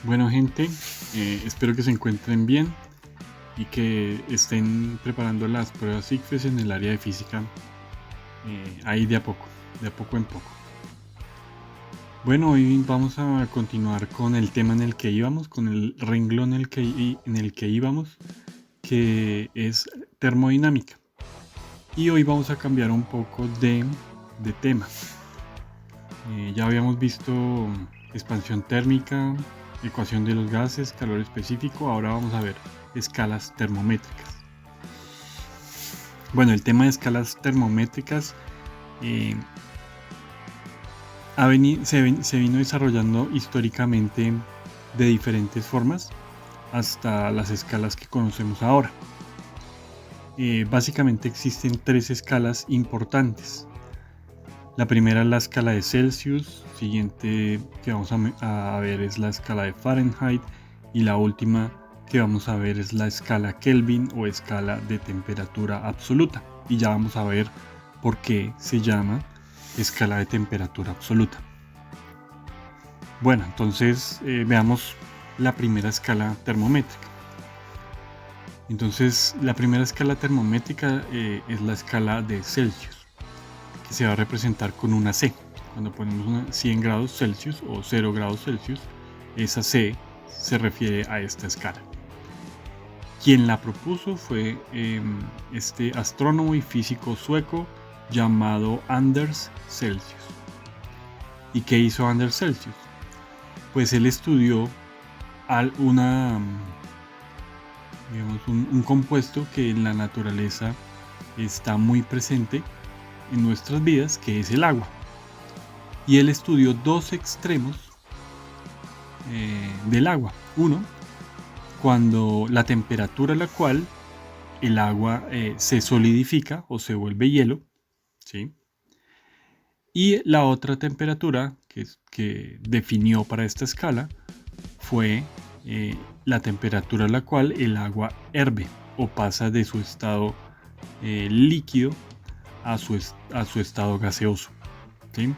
Bueno, gente, espero que se encuentren bien y que estén preparando las pruebas ICFES en el área de física, ahí de a poco en poco. Bueno, hoy vamos a continuar con el tema en el que íbamos, con el renglón en el que íbamos, que es termodinámica. Y hoy vamos a cambiar un poco de tema. Ya habíamos visto expansión térmica, ecuación de los gases, calor específico. Ahora vamos a ver escalas termométricas. Bueno, el tema de escalas termométricas se vino desarrollando históricamente de diferentes formas hasta las escalas que conocemos ahora. Básicamente existen tres escalas importantes. La primera es la escala de Celsius, siguiente que vamos a ver es la escala de Fahrenheit y la última que vamos a ver es la escala Kelvin o escala de temperatura absoluta. Y ya vamos a ver por qué se llama escala de temperatura absoluta. Bueno, entonces veamos la primera escala termométrica. Entonces la primera escala termométrica es la escala de Celsius, que se va a representar con una C. Cuando ponemos una 100 grados Celsius o 0 grados Celsius, esa C se refiere a esta escala. Quien la propuso fue este astrónomo y físico sueco llamado Anders Celsius. ¿Y qué hizo Anders Celsius? Pues él estudió un compuesto que en la naturaleza está muy presente en nuestras vidas, que es el agua. Y él estudió dos extremos del agua. Uno, cuando la temperatura a la cual el agua se solidifica o se vuelve hielo, ¿sí? Y la otra temperatura que definió para esta escala fue la temperatura a la cual el agua herve o pasa de su estado líquido a su estado gaseoso, ¿sí?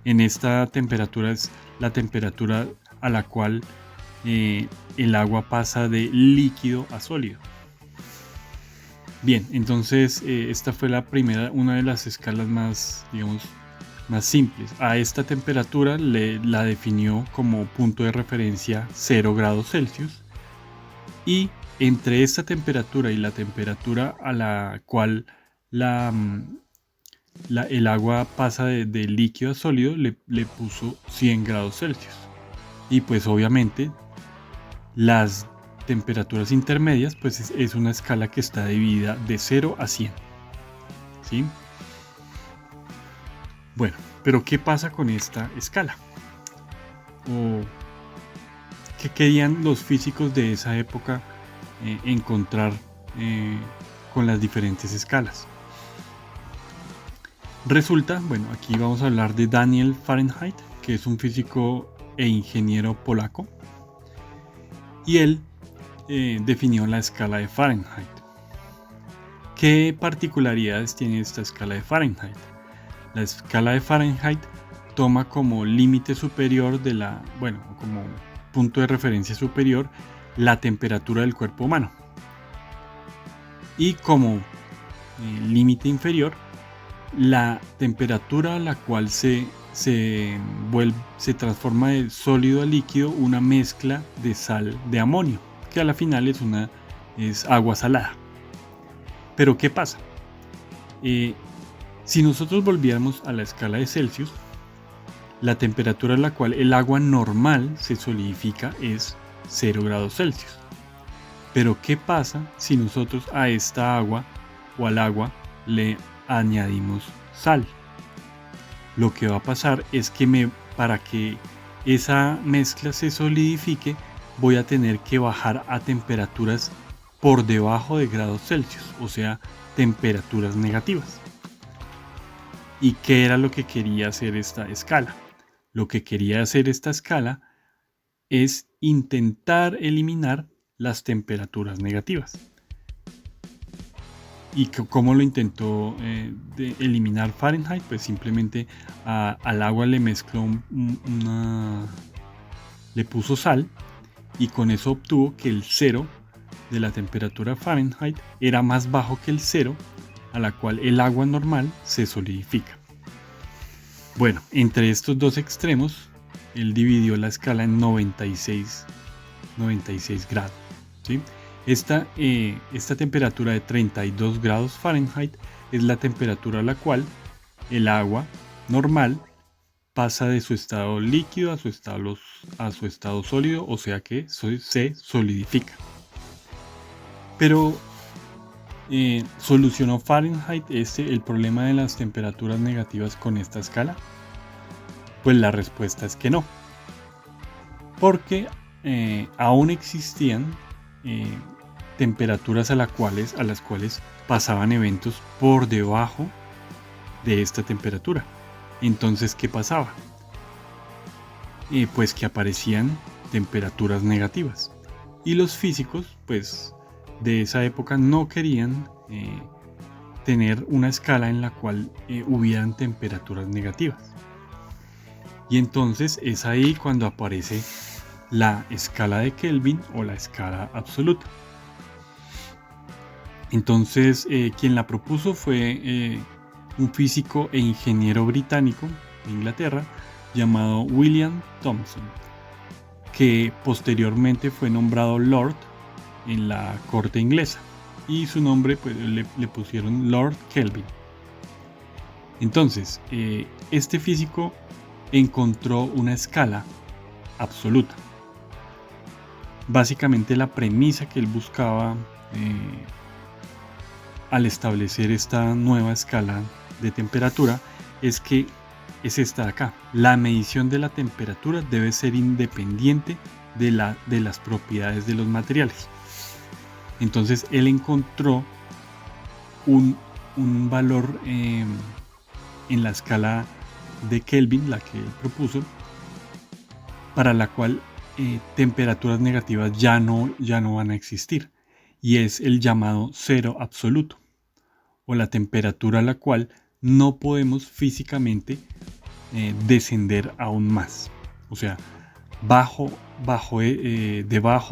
En esta temperatura es la temperatura a la cual el agua pasa de líquido a sólido. Bien, entonces esta fue una de las escalas más simples. A esta temperatura la definió como punto de referencia 0 grados Celsius, y entre esta temperatura y la temperatura a la cual el agua pasa de líquido a sólido le puso 100 grados Celsius. Y pues obviamente las temperaturas intermedias pues es una escala que está dividida de 0 a 100, ¿sí? Bueno, pero ¿qué pasa con esta escala? ¿O qué querían los físicos de esa época encontrar con las diferentes escalas? Resulta, bueno, aquí vamos a hablar de Daniel Fahrenheit, que es un físico e ingeniero polaco, y él definió la escala de Fahrenheit. ¿Qué particularidades tiene esta escala de Fahrenheit? La escala de Fahrenheit toma como límite superior como punto de referencia superior la temperatura del cuerpo humano, y como límite inferior la temperatura a la cual se transforma de sólido a líquido una mezcla de sal de amonio, que a la final es agua salada. Pero ¿qué pasa? Si nosotros volviéramos a la escala de Celsius, la temperatura a la cual el agua normal se solidifica es 0 grados Celsius. Pero ¿qué pasa si nosotros a esta agua o al agua le añadimos sal? Lo que va a pasar es que para que esa mezcla se solidifique, voy a tener que bajar a temperaturas por debajo de grados Celsius, o sea, temperaturas negativas. ¿Y qué era lo que quería hacer esta escala? Lo que quería hacer esta escala es intentar eliminar las temperaturas negativas. ¿Y cómo lo intentó eliminar Fahrenheit? Pues simplemente al agua le mezcló le puso sal, y con eso obtuvo que el cero de la temperatura Fahrenheit era más bajo que el cero a la cual el agua normal se solidifica. Bueno, entre estos dos extremos, él dividió la escala en 96 grados. ¿Sí? Esta temperatura de 32 grados Fahrenheit es la temperatura a la cual el agua normal pasa de su estado líquido a su estado sólido, o sea que se solidifica. Pero ¿solucionó Fahrenheit el problema de las temperaturas negativas con esta escala? Pues la respuesta es que no. Porque aún existían temperaturas a las cuales pasaban eventos por debajo de esta temperatura. Entonces, ¿qué pasaba? Pues que aparecían temperaturas negativas. Y los físicos, pues, de esa época no querían tener una escala en la cual hubieran temperaturas negativas. Y entonces es ahí cuando aparece la escala de Kelvin o la escala absoluta. Entonces, quien la propuso fue un físico e ingeniero británico de Inglaterra llamado William Thomson, que posteriormente fue nombrado Lord en la corte inglesa y su nombre pues, le pusieron Lord Kelvin. Entonces, este físico encontró una escala absoluta. Básicamente la premisa que él buscaba al establecer esta nueva escala de temperatura es esta de acá. La medición de la temperatura debe ser independiente de las propiedades de los materiales. Entonces él encontró un valor en la escala de Kelvin, la que él propuso, para la cual temperaturas negativas ya no van a existir, y es el llamado cero absoluto, o la temperatura a la cual no podemos físicamente descender aún más. O sea, debajo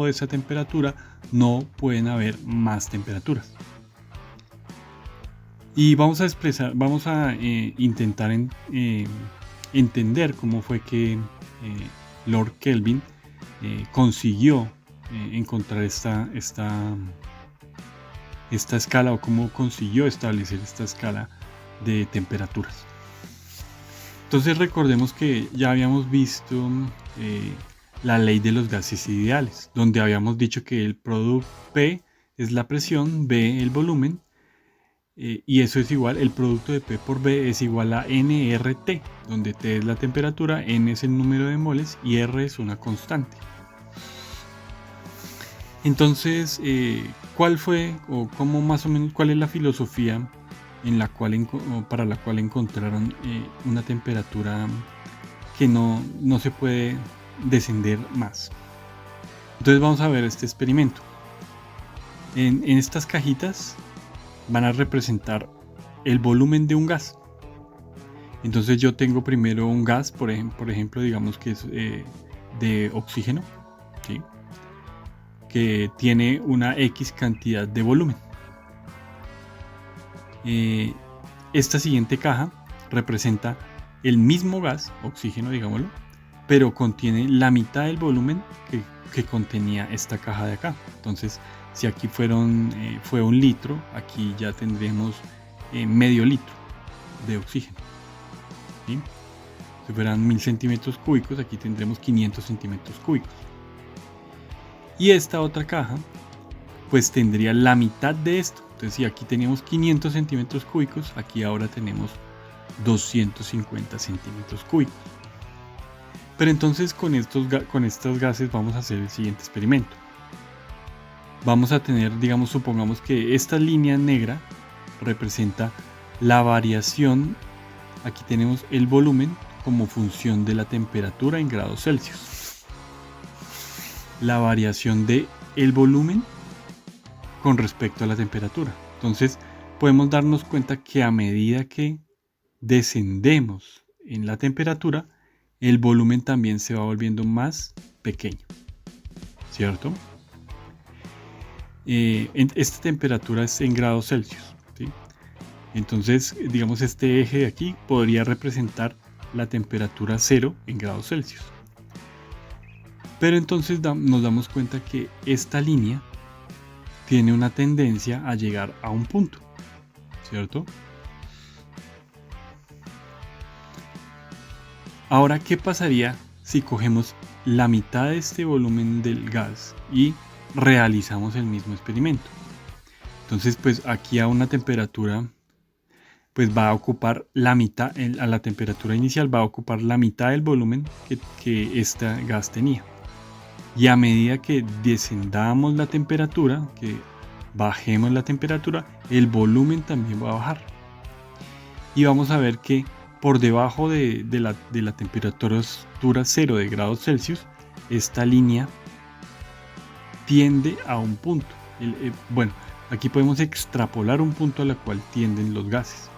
de esa temperatura no pueden haber más temperaturas. Y vamos a intentar entender cómo fue que Lord Kelvin consiguió encontrar esta escala, o cómo consiguió establecer esta escala de temperaturas. Entonces recordemos que ya habíamos visto la ley de los gases ideales, donde habíamos dicho que el producto P es la presión, B el volumen, y eso es igual, el producto de P por B es igual a nRT, donde T es la temperatura, N es el número de moles y R es una constante. Entonces, ¿cuál fue o cómo más o menos cuál es la filosofía para la cual encontraron una temperatura que no se puede descender más? Entonces vamos a ver este experimento. En estas cajitas van a representar el volumen de un gas. Entonces yo tengo primero un gas, por ejemplo, digamos que es de oxígeno, ¿sí? Que tiene una X cantidad de volumen. Esta siguiente caja representa el mismo gas, oxígeno, digámoslo, pero contiene la mitad del volumen que contenía esta caja de acá. Entonces, si aquí fue 1 litro, aquí ya tendremos medio litro de oxígeno. ¿Sí? Si fueran 1000 centímetros cúbicos, aquí tendremos 500 centímetros cúbicos. Y esta otra caja, pues tendría la mitad de esto. Entonces, si aquí teníamos 500 centímetros cúbicos, aquí ahora tenemos 250 centímetros cúbicos. Pero entonces con estos gases vamos a hacer el siguiente experimento. Vamos a tener, supongamos que esta línea negra representa la variación. Aquí tenemos el volumen como función de la temperatura en grados Celsius. La variación de el volumen con respecto a la temperatura. Entonces podemos darnos cuenta que a medida que descendemos en la temperatura, el volumen también se va volviendo más pequeño. ¿cierto? Esta temperatura es en grados Celsius, ¿sí? Entonces, digamos, este eje de aquí podría representar la temperatura 0 en grados Celsius. Pero entonces nos damos cuenta que esta línea tiene una tendencia a llegar a un punto, ¿cierto? Ahora, ¿qué pasaría si cogemos la mitad de este volumen del gas y realizamos el mismo experimento? Entonces, pues aquí a una temperatura, pues va a ocupar la mitad, a la temperatura inicial va a ocupar la mitad del volumen que este gas tenía. Y a medida que descendamos la temperatura, que bajemos la temperatura, el volumen también va a bajar. Y vamos a ver que por debajo de la temperatura 0 de grados Celsius, esta línea tiende a un punto. Bueno, aquí podemos extrapolar un punto a la cual tienden los gases.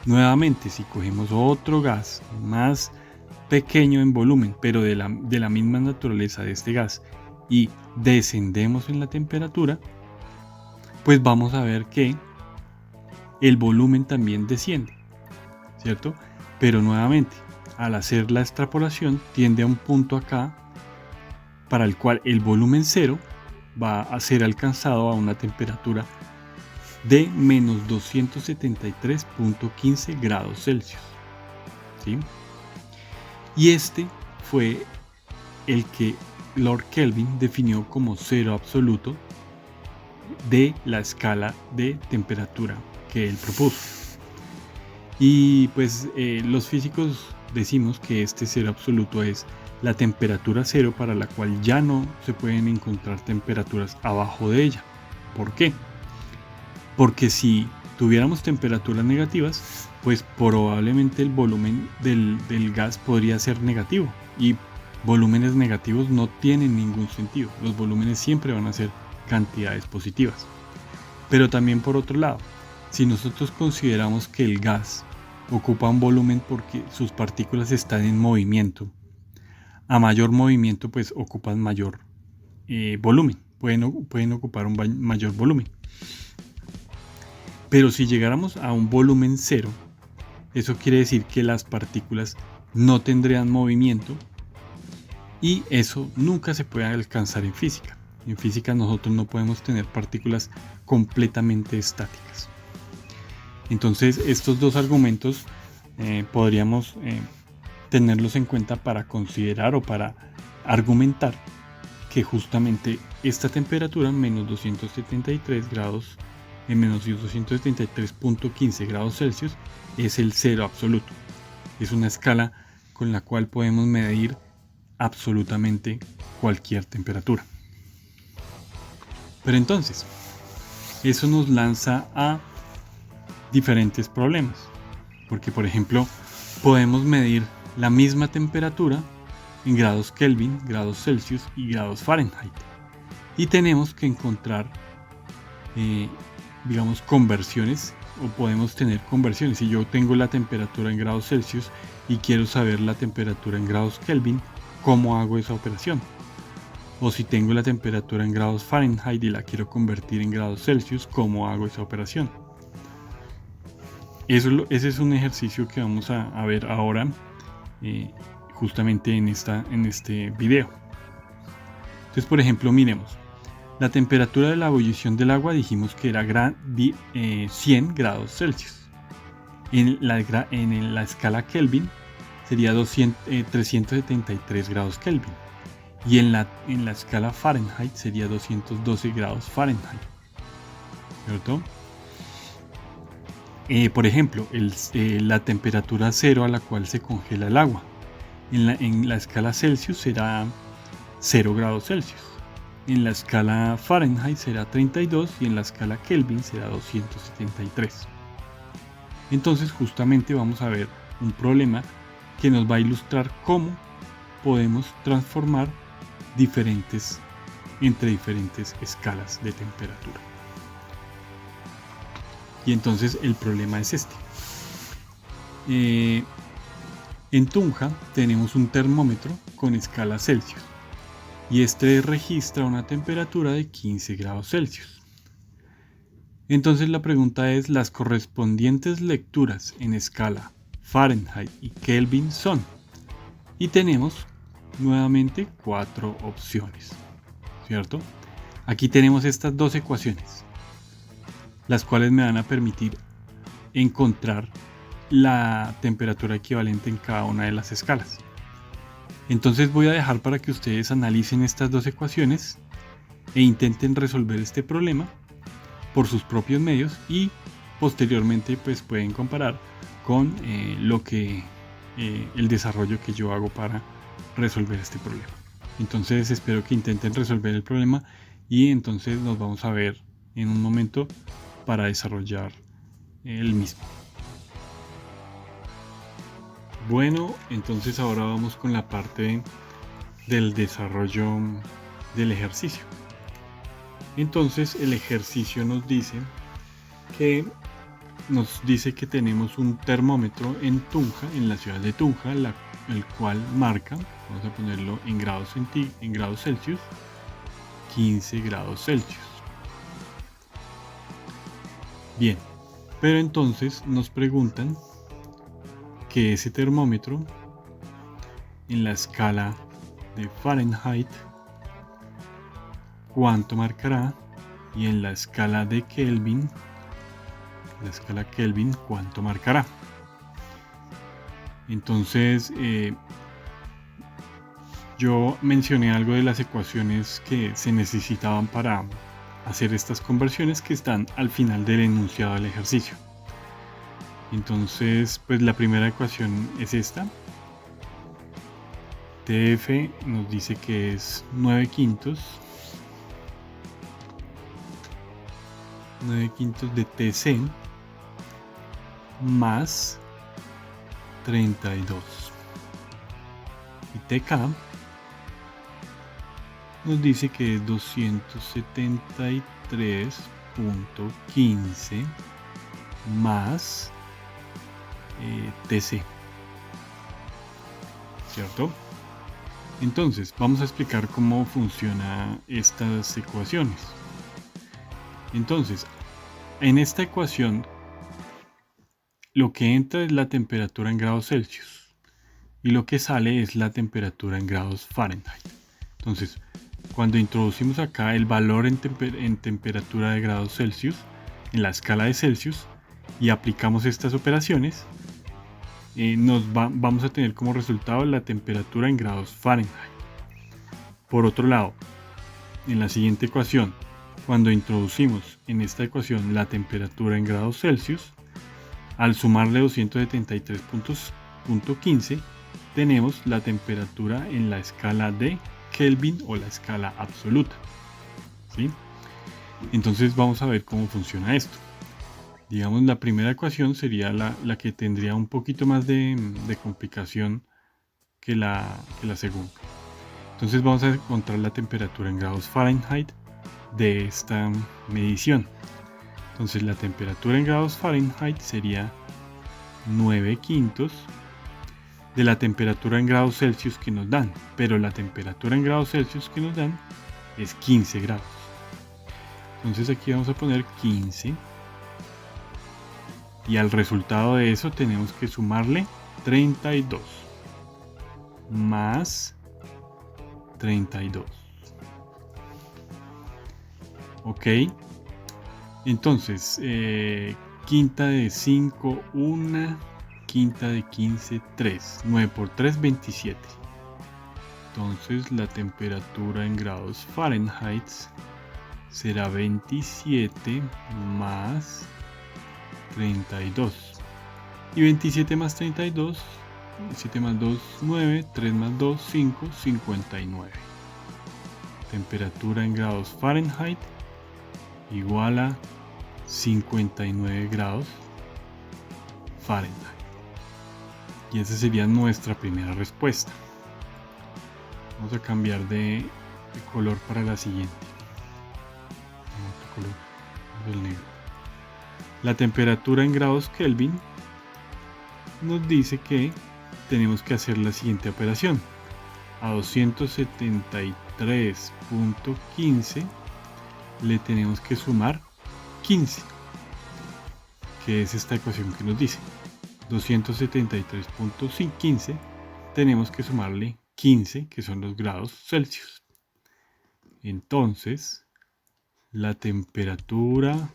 Nuevamente, si cogemos otro gas más pequeño en volumen, pero de la misma naturaleza de este gas, y descendemos en la temperatura, pues vamos a ver que el volumen también desciende, ¿cierto? Pero nuevamente, al hacer la extrapolación, tiende a un punto acá para el cual el volumen 0 va a ser alcanzado a una temperatura de menos 273.15 grados Celsius, ¿sí? Y este fue el que Lord Kelvin definió como cero absoluto de la escala de temperatura que él propuso. Y pues los físicos decimos que este cero absoluto es la temperatura cero para la cual ya no se pueden encontrar temperaturas abajo de ella. ¿Por qué? Porque si tuviéramos temperaturas negativas, pues probablemente el volumen del gas podría ser negativo, y volúmenes negativos no tienen ningún sentido. Los volúmenes siempre van a ser cantidades positivas. Pero también, por otro lado, si nosotros consideramos que el gas ocupa un volumen porque sus partículas están en movimiento, a mayor movimiento pues ocupan mayor volumen, pueden ocupar un mayor volumen. Pero si llegáramos a un volumen cero, eso quiere decir que las partículas no tendrían movimiento, y eso nunca se puede alcanzar en física. En física nosotros no podemos tener partículas completamente estáticas. Entonces estos dos argumentos podríamos tenerlos en cuenta para considerar o para argumentar que justamente esta temperatura, menos 273 grados, en menos 273.15 grados Celsius, es el cero absoluto. Es una escala con la cual podemos medir absolutamente cualquier temperatura. Pero entonces, eso nos lanza a diferentes problemas, porque por ejemplo podemos medir la misma temperatura en grados Kelvin, grados Celsius y grados Fahrenheit, y tenemos que encontrar digamos conversiones, o podemos tener conversiones. Si yo tengo la temperatura en grados Celsius y quiero saber la temperatura en grados Kelvin, ¿cómo hago esa operación? O si tengo la temperatura en grados Fahrenheit y la quiero convertir en grados Celsius, ¿cómo hago esa operación? Ese es un ejercicio que vamos a ver ahora, justamente en este video. Entonces, por ejemplo, miremos. La temperatura de la ebullición del agua dijimos que era 100 grados Celsius. En la escala Kelvin sería 373 grados Kelvin. Y en la escala Fahrenheit sería 212 grados Fahrenheit, ¿cierto? Por ejemplo, la temperatura cero a la cual se congela el agua en la escala Celsius será 0 grados Celsius. En la escala Fahrenheit será 32 y en la escala Kelvin será 273. Entonces justamente vamos a ver un problema que nos va a ilustrar cómo podemos transformar entre diferentes escalas de temperatura. Y entonces el problema es este. En Tunja tenemos un termómetro con escala Celsius. y este registra una temperatura de 15 grados Celsius. Entonces la pregunta es, las correspondientes lecturas en escala Fahrenheit y Kelvin son, y tenemos nuevamente 4 opciones, ¿cierto? Aquí tenemos estas dos ecuaciones, las cuales me van a permitir encontrar la temperatura equivalente en cada una de las escalas. Entonces voy a dejar para que ustedes analicen estas dos ecuaciones e intenten resolver este problema por sus propios medios, y posteriormente pues pueden comparar con el desarrollo que yo hago para resolver este problema. Entonces espero que intenten resolver el problema y entonces nos vamos a ver en un momento para desarrollar el mismo. Bueno, entonces ahora vamos con la parte del desarrollo del ejercicio. Entonces el ejercicio nos dice que tenemos un termómetro en Tunja, en la ciudad de Tunja, el cual marca, vamos a ponerlo en grados Celsius, 15 grados Celsius. Bien, pero entonces nos preguntan que ese termómetro en la escala de Fahrenheit cuánto marcará, y en la escala de Kelvin, cuánto marcará. Entonces yo mencioné algo de las ecuaciones que se necesitaban para hacer estas conversiones, que están al final del enunciado del ejercicio. Entonces pues la primera ecuación es esta. TF nos dice que es 9 quintos de TC más 32, y TK nos dice que es 273.15 más TC, ¿cierto? Entonces vamos a explicar cómo funcionan estas ecuaciones. Entonces, en esta ecuación lo que entra es la temperatura en grados Celsius y lo que sale es la temperatura en grados Fahrenheit. Entonces, cuando introducimos acá el valor en temperatura de grados Celsius en la escala de Celsius y aplicamos estas operaciones, vamos a tener como resultado la temperatura en grados Fahrenheit. Por otro lado, en la siguiente ecuación, cuando introducimos en esta ecuación la temperatura en grados Celsius, al sumarle 273.15 tenemos la temperatura en la escala de Kelvin o la escala absoluta, ¿sí? Entonces vamos a ver cómo funciona esto. Digamos, la primera ecuación sería la que tendría un poquito más de complicación que la segunda. Entonces vamos a encontrar la temperatura en grados Fahrenheit de esta medición. Entonces la temperatura en grados Fahrenheit sería 9 quintos de la temperatura en grados Celsius que nos dan, pero la temperatura en grados Celsius que nos dan es 15 grados. Entonces aquí vamos a poner 15 y al resultado de eso tenemos que sumarle 32 más 32. Ok, entonces quinta de 5, 1, quinta de 15, 3, 9 por 3, 27. Entonces la temperatura en grados Fahrenheit será 27 más 32. Y 27 más 32, 7 más 2, 9, 3 más 2, 5, 59. Temperatura en grados Fahrenheit igual a 59 grados Fahrenheit. Y esa sería nuestra primera respuesta. Vamos a cambiar de color para la siguiente. Otro color, el negro. La temperatura en grados Kelvin nos dice que tenemos que hacer la siguiente operación. A 273 3.15 le tenemos que sumar 15, que es esta ecuación que nos dice 273.15, tenemos que sumarle 15, que son los grados Celsius. Entonces, la temperatura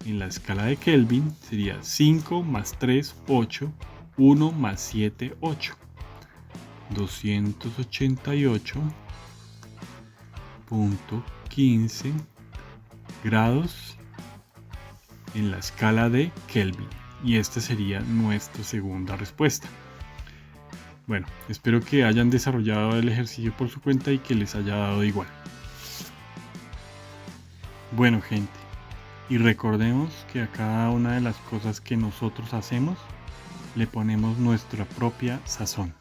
en la escala de Kelvin sería 5 más 3, 8, 1 más 7, 8. 288.15 grados en la escala de Kelvin. Y esta sería nuestra segunda respuesta. Bueno, espero que hayan desarrollado el ejercicio por su cuenta y que les haya dado igual. Bueno, gente, y recordemos que a cada una de las cosas que nosotros hacemos le ponemos nuestra propia sazón.